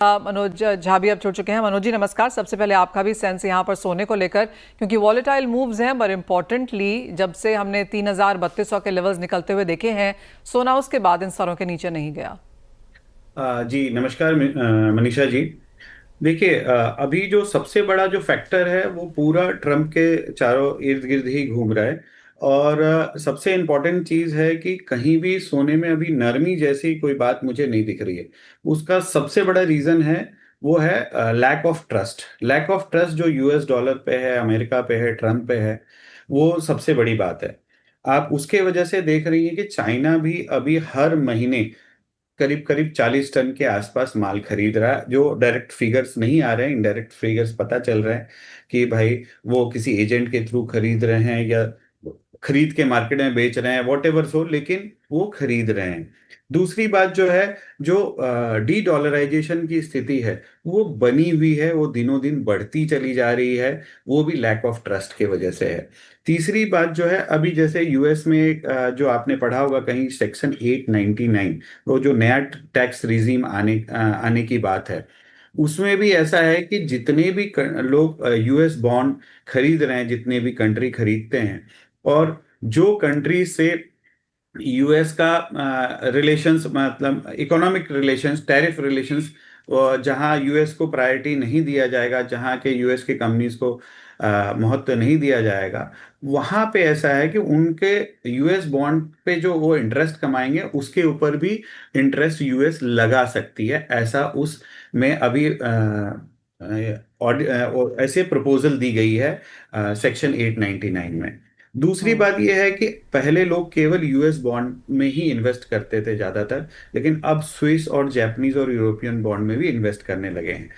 मनोज झा भी अब जुड़ चुके हैं। मनोज जी नमस्कार। सबसे पहले आपका भी सेंस यहाँ पर सोने को लेकर, क्योंकि वॉलेटाइल मूव्स हैं, पर इम्पोर्टेंटली जब से हमने 3,3200 के लेवल्स निकलते हुए देखे हैं, सोना उसके बाद इन स्तरों के नीचे नहीं गया। जी नमस्कार मनीषा जी। देखिए, अभी जो सबसे बड़ा जो फैक्टर है वो पूरा ट्रम्प के चारों इर्द गिर्द ही घूम रहा है। और सबसे इम्पोर्टेंट चीज़ है कि कहीं भी सोने में अभी नरमी जैसी कोई बात मुझे नहीं दिख रही है। उसका सबसे बड़ा रीज़न है, वो है लैक ऑफ ट्रस्ट जो यूएस डॉलर पे है, अमेरिका पे है, ट्रम्प पे है। वो सबसे बड़ी बात है। आप उसके वजह से देख रही हैं कि चाइना भी अभी हर महीने करीब करीब 40 टन के आसपास माल खरीद रहा है। जो डायरेक्ट फिगर्स नहीं आ रहे हैं, इनडायरेक्ट फिगर्स पता चल रहे हैं कि भाई वो किसी एजेंट के थ्रू खरीद रहे हैं या खरीद के मार्केट में बेच रहे हैं, वॉट एवर सो, लेकिन वो खरीद रहे हैं। दूसरी बात जो है, जो डी डॉलराइजेशन की स्थिति है वो बनी हुई है, वो दिनों दिन बढ़ती चली जा रही है। वो भी लैक ऑफ ट्रस्ट के वजह से है। तीसरी बात जो है, अभी जैसे यूएस में जो आपने पढ़ा होगा कहीं, सेक्शन 899, वो जो नया टैक्स रिजीम आने की बात है, उसमें भी ऐसा है कि जितने भी लोग यूएस बॉन्ड खरीद रहे हैं, जितने भी कंट्री खरीदते हैं, और जो कंट्री से यूएस का रिलेशंस, मतलब इकोनॉमिक रिलेशंस, टैरिफ रिलेशंस, जहां यूएस को प्रायोरिटी नहीं दिया जाएगा, जहां के यूएस के कंपनीज को महत्व नहीं दिया जाएगा, वहां पे ऐसा है कि उनके यूएस बॉन्ड पे जो वो इंटरेस्ट कमाएंगे उसके ऊपर भी इंटरेस्ट यूएस लगा सकती है। ऐसा उस में अभी ऐसे प्रपोजल दी गई है सेक्शन 899 में। दूसरी हम्म। बात यह है कि पहले लोग केवल यूएस बॉन्ड में ही इन्वेस्ट करते थे ज्यादातर, लेकिन अब स्विस और जापानीज और यूरोपियन बॉन्ड में भी इन्वेस्ट करने लगे हैं।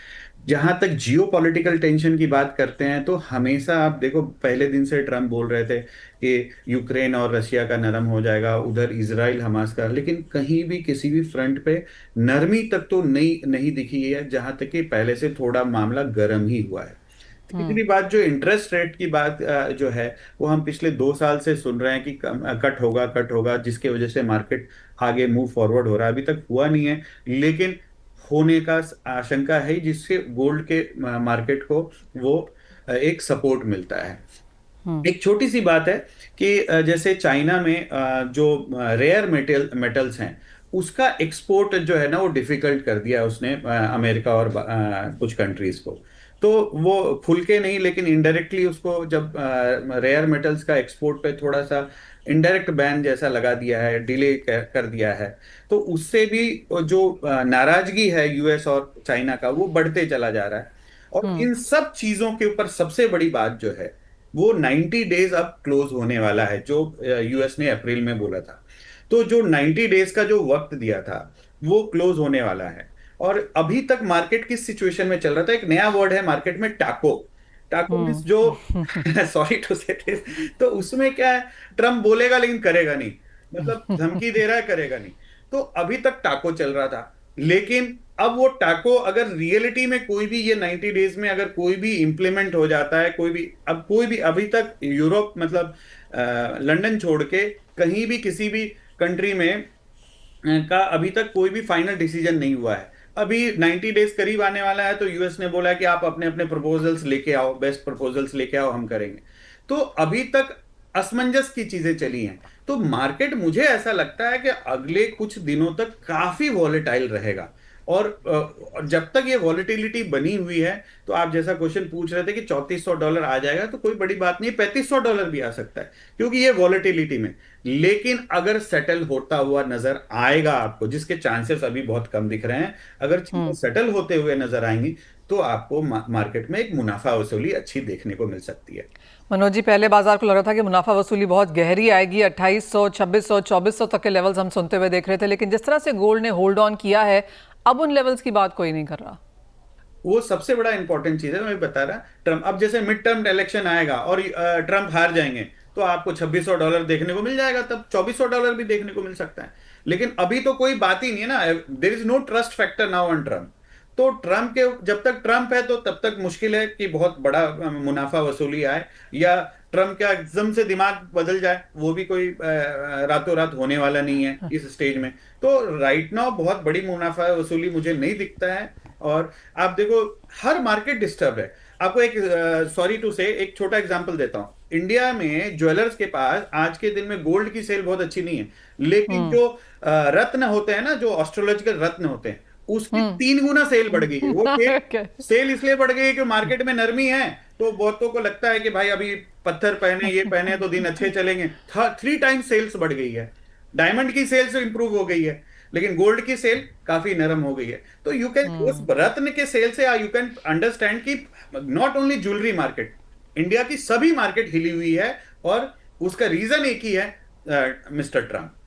जहां तक जियो पॉलिटिकल टेंशन की बात करते हैं, तो हमेशा आप देखो, पहले दिन से ट्रम्प बोल रहे थे कि यूक्रेन और रशिया का नरम हो जाएगा, उधर इसराइल हमास का, लेकिन कहीं भी किसी भी फ्रंट पे नरमी तक तो नहीं नहीं दिखी है। जहां तक कि पहले से थोड़ा मामला गर्म ही हुआ है। तीसरी हम्म। बात, जो इंटरेस्ट रेट की बात जो है, वो हम पिछले 2 साल से सुन रहे हैं कि कट होगा, कट होगा, जिसके वजह से मार्केट आगे मूव फॉरवर्ड हो रहा है। अभी तक हुआ नहीं है, लेकिन होने का आशंका है, जिससे गोल्ड के मार्केट को वो एक सपोर्ट मिलता है। हम्म। एक छोटी सी बात है कि जैसे चाइना में जो रेयर मेटल्स हैं, उसका एक्सपोर्ट जो है ना, वो डिफिकल्ट कर दिया उसने, अमेरिका और कुछ कंट्रीज को। तो वो खुल के नहीं, लेकिन इनडायरेक्टली उसको, जब रेयर मेटल्स का एक्सपोर्ट पे थोड़ा सा इनडायरेक्ट बैन जैसा लगा दिया है, डिले कर दिया है, तो उससे भी जो नाराजगी है यूएस और चाइना का, वो बढ़ते चला जा रहा है। और हम्म। इन सब चीजों के ऊपर सबसे बड़ी बात जो है, वो 90 डेज अब क्लोज होने वाला है, जो यूएस ने अप्रैल में बोला था। तो जो 90 डेज का जो वक्त दिया था, वो क्लोज होने वाला है। और अभी तक मार्केट किस सिचुएशन में चल रहा था, एक नया वर्ड है मार्केट में, टाको। टाको मीन्स जो हम्म। सॉरी टू से, तो उसमें क्या है, ट्रम्प बोलेगा लेकिन करेगा नहीं, मतलब धमकी दे रहा है, करेगा नहीं। तो अभी तक टाको चल रहा था, लेकिन अब वो टाको अगर रियलिटी में कोई भी, ये 90 डेज में अगर कोई भी इंप्लीमेंट हो जाता है, कोई भी, अब कोई भी, अभी तक यूरोप, मतलब लंदन छोड़ के कहीं भी किसी भी कंट्री में का अभी तक कोई भी फाइनल डिसीजन नहीं हुआ है। अभी 90 डेज करीब आने वाला है, तो यूएस ने बोला है कि आप अपने अपने प्रपोजल्स लेके आओ, बेस्ट प्रपोजल्स लेके आओ, हम करेंगे। तो अभी तक असमंजस की चीजें चली हैं। तो मार्केट, मुझे ऐसा लगता है कि अगले कुछ दिनों तक काफी वॉलेटाइल रहेगा। और जब तक ये वॉलेटिलिटी बनी हुई है, तो आप जैसा क्वेश्चन पूछ रहे थे कि $3400 आ जाएगा, तो कोई बड़ी बात नहीं, $3500 भी आ सकता है, क्योंकि ये वॉलेटिलिटी में। लेकिन अगर सेटल होता हुआ नजर आएगा आपको, जिसके चांसेस अभी बहुत कम दिख रहे हैं, अगर चीजें हम्म। सेटल होते हुए नजर आएंगी, तो आपको मार्केट में एक मुनाफा वसूली अच्छी देखने को मिल सकती है। मनोज जी, पहले बाजार को लग रहा था कि मुनाफा वसूली बहुत गहरी आएगी, 2800, 2600, 2400 तक के लेवल्स हम सुनते हुए देख रहे थे, लेकिन जिस तरह से गोल्ड ने होल्ड ऑन किया है, अब उन लेवल्स की बात कोई नहीं कर रहा। वो सबसे बड़ा इंपॉर्टेंट चीज है, मैं बता रहा। ट्रम्प, अब जैसे मिड टर्म इलेक्शन आएगा और ट्रम्प हार जाएंगे, तो आपको $2600 देखने को मिल जाएगा, तब $2400 भी देखने को मिल सकता है। लेकिन अभी तो कोई बात ही नहीं है ना, there is no trust factor now on Trump. तो ट्रम्प के, जब तक ट्रम्प है तो तब तक मुश्किल है कि बहुत बड़ा मुनाफा वसूली आए, या ट्रम्प का एकदम से दिमाग बदल जाए, वो भी कोई रातों रात होने वाला नहीं है इस स्टेज में। तो राइट नाउ बहुत बड़ी मुनाफा वसूली मुझे नहीं दिखता है। और आप देखो हर मार्केट डिस्टर्ब है। आपको एक सॉरी टू से एक छोटा एग्जांपल देता हूँ। इंडिया में ज्वेलर्स के पास आज के दिन में गोल्ड की सेल बहुत अच्छी नहीं है, लेकिन जो रत्न होते हैं ना, जो एस्ट्रोलॉजिकल रत्न होते हैं, उसकी 3 गुना सेल बढ़ गई है। वो सेल Okay. सेल इसलिए बढ़ गई है कि मार्केट में नरमी है, तो बहुतों को लगता है कि भाई अभी पत्थर पहने, ये पहने तो दिन अच्छे चलेंगे। 3 टाइम्स सेल्स बढ़ गई है। डायमंड की सेल्स इंप्रूव हो गई है, लेकिन गोल्ड की सेल काफी नरम हो गई है। तो यू कैन उस रत्न के सेल से यू कैन अंडरस्टैंड कि not only jewellery market, India की सभी मार्केट हिली हुई है, और उसका रीजन एक ही है, मिस्टर ट्रम्प।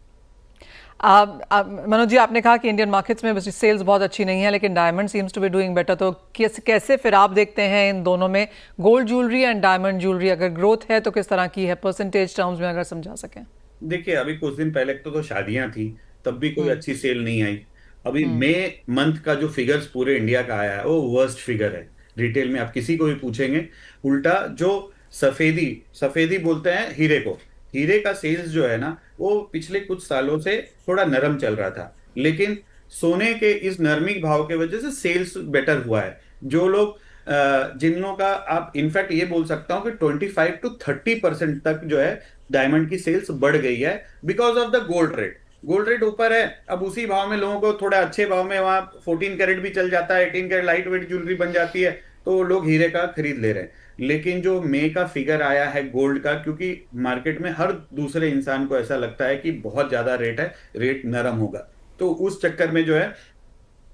मनोज जी, आपने कहा कि इंडियन मार्केट्स में सेल्स बहुत अच्छी नहीं है, लेकिन diamond seems to be doing better. तो कैसे फिर आप देखते हैं इन दोनों में, gold jewellery and diamond jewellery, अगर ग्रोथ है तो किस तरह की है, परसेंटेज टर्म्स में अगर समझा सकें? देखिए, अभी कुछ दिन पहले तो शादियां थी, तब भी कोई हम्म। अच्छी सेल नहीं आई। अभी हम्म। मई मंथ का जो फिगर्स पूरे इंडिया का आया है वो वर्स्ट फिगर है। रिटेल में आप किसी को भी पूछेंगे, उल्टा जो सफेदी सफेदी बोलते हैं हीरे को, हीरे का सेल्स जो है ना, वो पिछले कुछ सालों से थोड़ा नरम चल रहा था, लेकिन सोने के इस नरमी भाव के वजह से सेल्स बेटर हुआ है। जो लोग जिन लोगों का, आप इनफैक्ट ये बोल सकता हूं कि 25 to 30% तक जो है डायमंड की सेल्स बढ़ गई है, because of the gold rate. Gold rate ऊपर है, अब उसी भाव में लोगों को थोड़ा अच्छे भाव में वहां 14 कैरेट भी चल जाता है, 18 कैरेट लाइट वेट ज्वेलरी बन जाती है, तो लोग हीरे का खरीद ले रहे हैं। लेकिन जो मई का फिगर आया है गोल्ड का, क्योंकि मार्केट में हर दूसरे इंसान को ऐसा लगता है कि बहुत ज्यादा रेट है, रेट नरम होगा, तो उस चक्कर में जो है,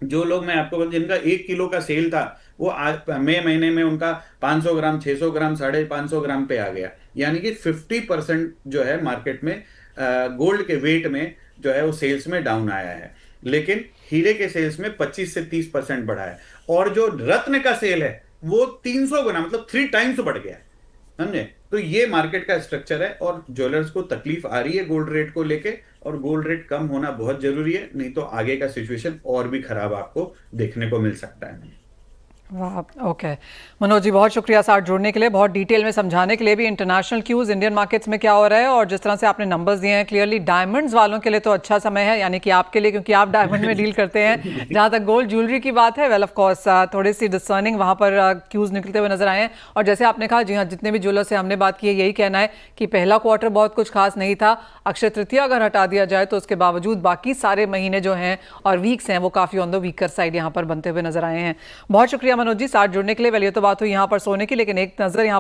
जो लोग, मैं आपको बता, जिनका 1 किलो का सेल था, वो आज मई महीने में उनका 500 ग्राम, 600 ग्राम, 550 ग्राम पे आ गया। यानी कि 50% जो है मार्केट में गोल्ड के वेट में जो है वो सेल्स में डाउन आया है। लेकिन हीरे के सेल्स में 25 से 30% बढ़ा है, और जो रत्न का सेल है वो 300 गुना, मतलब 3 टाइम्स बढ़ गया है। समझे? तो ये मार्केट का स्ट्रक्चर है, और ज्वेलर्स को तकलीफ आ रही है गोल्ड रेट को लेके, और गोल्ड रेट कम होना बहुत जरूरी है, नहीं तो आगे का सिचुएशन और भी खराब आपको देखने को मिल सकता है। वाह, ओके। मनोज जी, बहुत शुक्रिया साथ जुड़ने के लिए, बहुत डिटेल में समझाने के लिए भी इंटरनेशनल क्यूज, इंडियन मार्केट्स में क्या हो रहा है, और जिस तरह से आपने नंबर्स दिए हैं क्लियरली। डायमंड्स वालों के लिए तो अच्छा समय है, यानी कि आपके लिए, क्योंकि आप डायमंड में डील करते हैं। जहां तक गोल्ड ज्वेलरी की बात है, वेल ऑफ कोर्स थोड़ी सी डिसर्निंग वहां पर क्यूज निकलते हुए नजर आए हैं। और जैसे आपने कहा, जी हाँ, जितने भी ज्वेलर से हमने बात की है, यही कहना है कि पहला क्वार्टर बहुत कुछ खास नहीं था। अक्षय तृतीया अगर हटा दिया जाए तो उसके बावजूद बाकी सारे महीने जो हैं और वीक्स हैं, वो काफी ऑन द वीकर साइड यहाँ पर बनते हुए नजर आए हैं। बहुत शुक्रिया मनोज जी साथ जुड़ने के लिए। वेल, ये तो बात हुई यहाँ पर सोने की, लेकिन एक नजर यहाँ